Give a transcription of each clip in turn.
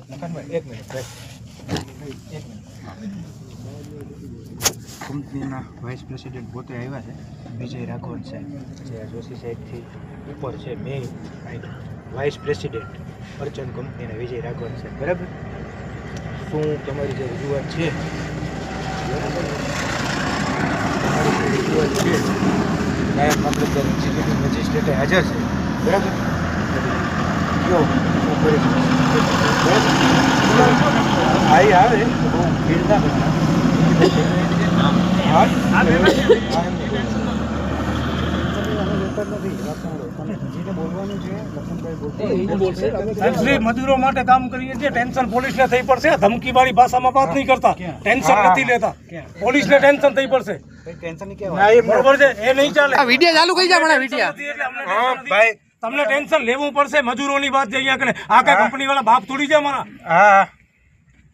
એક મિનિટ કંપનીના vice president પોતે આવ્યા છે, વિજય રાઘવન સાહેબ, જે જોશી સાહેબથી ઉપર છે મેઇન વાઇસ પ્રેસિડેન્ટ અર્ચન કંપનીના વિજય રાઘવન સાહેબ, બરાબર? શું તમારી જે રજૂઆત છે નાયબ મામલતદાર એક્ઝિક્યુટિવ મેજિસ્ટ્રેટે હાજર છે, બરાબર? કયો શું કરી ભાઈ આવે તો બહુ ભીડ ના કરતા. મજૂરો માટે કામ કરીએ છીએ, ટેન્શન પોલીસને થઈ પડશે. ધમકીવાળી ભાષામાં વાત નહીં કરતા, ટેન્શન નથી લેતા. પોલીસને ટેન્શન થઈ પડશે. બરોબર છે, એ નહીં ચાલે. વિડિયો ચાલુ કરી જા મને વિડિયો. ભાઈ તમને ટેન્શન લેવું પડશે. મજૂરોની વાત છે અહીંયા કરે. આ કઈ કંપની વાળા બાપ થોડી છે મારા.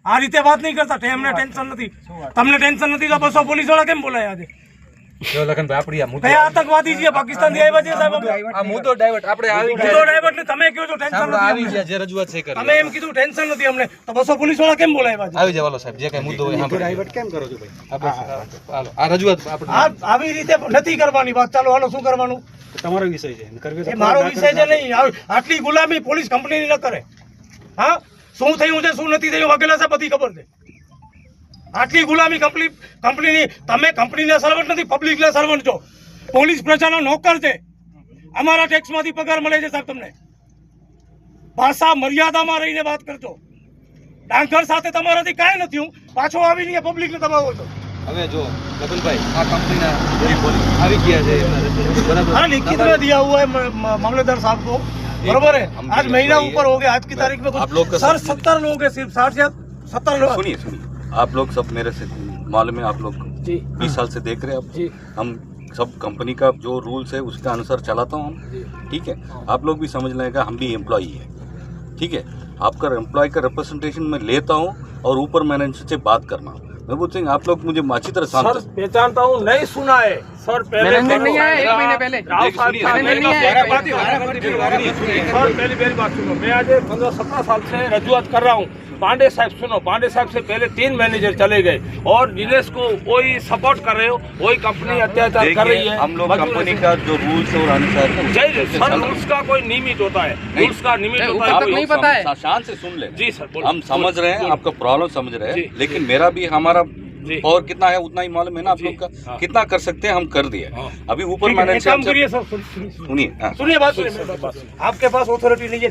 આ રીતે વાત નહીં કરતા. એમને ટેન્શન નથી, તમને ટેન્શન નથી તો બસો પોલીસ વાળા કેમ બોલાયા છે? જો લખનભાઈ આપણી આ મુદ્દો કયા આતંકવાદી છે? પાકિસ્તાનથી આવ્યા છે સાહેબ. આ મુદ્દો ડાયવર્ટ આપણે આવી મુદ્દો ડાયવર્ટ ને તમે કહો છો ટેન્શન નથી. આવી ગયા જે રજૂઆત છે કરી. તમે એમ કીધું ટેન્શન નથી અમને, તો બસો પોલીસ વાળા કેમ બોલાવ્યા છે? આવી જવાલો સાહેબ, જે કઈ મુદ્દો હોય સાંભળો. ડાયવર્ટ કેમ કરો છો ભાઈ? હાલો આ રજૂઆત આપણે આવી રીતે નથી કરવાની વાત. ચાલો હાલો, શું કરવાનું? તમારો વિષય છે, કરવી તો મારો વિષય છે નહીં. આટલી ગુલામી પોલીસ કંપનીની ન કરે. હા, શું થયું છે શું નથી થયું વગેરે છે બધી ખબર છે. આટલી ગુલામી કંપનીની. તમે કંપનીના સર્વન્ટ નથી, પબ્લિકના સર્વન્ટ છો. પોલીસ પ્રજાનો નોકર છે. અમારા ટેક્સમાંથી પગાર મળે છે સાહેબ. તમને ભાષા મર્યાદામાં રહીને વાત કરજો. ડાંગર સાથે તમારાથી કાંઈ નથી. હું પાછો આવીને પબ્લિકને દબાવો છો. હવે જો લખનભાઈ આ કંપનીના આવી ગયા છે બરાબર. हाँ, लिखित में दिया हुआ है मामलेदार साहब को, बरोबर है? आज महीना ऊपर हो गया, आज की तारीख में आप लोग का सर 70 लोग हैं, सिर्फ 60 या 70 लोग. सुनिए आप लोग सब मेरे से मालूम है, आप लोग जी 20 साल से देख रहे हैं. जी अब हम सब कंपनी का जो रूल्स है उसके अनुसार चलाता हूँ हम. ठीक है, आप लोग भी समझ लेगा हम भी एम्प्लॉई है. ठीक है, आपका एम्प्लॉय का रिप्रेजेंटेशन मैं लेता हूँ और ऊपर मैनेजर से बात करना. महबूब सिंह आप लोग मुझे अच्छी तरह सर पहचानता हूँ, नहीं सुना है सर. पहले नहीं आया, 1 महीने पहले राव साहब नहीं आया, सर पहली बात सुनो. मैं आज 15-17 साल से रजूआत कर रहा हूँ. पांडे साहब सुनो, पांडे साहब से पहले 3 मैनेजर चले गए और दिनेश को वही सपोर्ट कर रहे हो. वही कंपनी अत्याचार कर रही है. हम लोग कंपनी का जो रूल्स और अनुसार जय सर, रूल्स का कोई नियमित होता है. रूल्स का नियमित होता है. तक नहीं पता है. शान से सुन ले. जी सर, हम समझ रहे हैं, आपका प्रॉब्लम समझ रहे हैं, लेकिन मेरा भी हमारा और कितना है उतना ही मालूम है ना आप लोग का. कितना कर सकते हैं हम कर दिए. अभी ऊपर मैनेजर काम करिए सर. सुनिए सुनिए बात सुनिए. आपके पास अथॉरिटी नहीं है.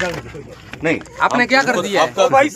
नहीं आपने क्या कर दिया है? आपका भाई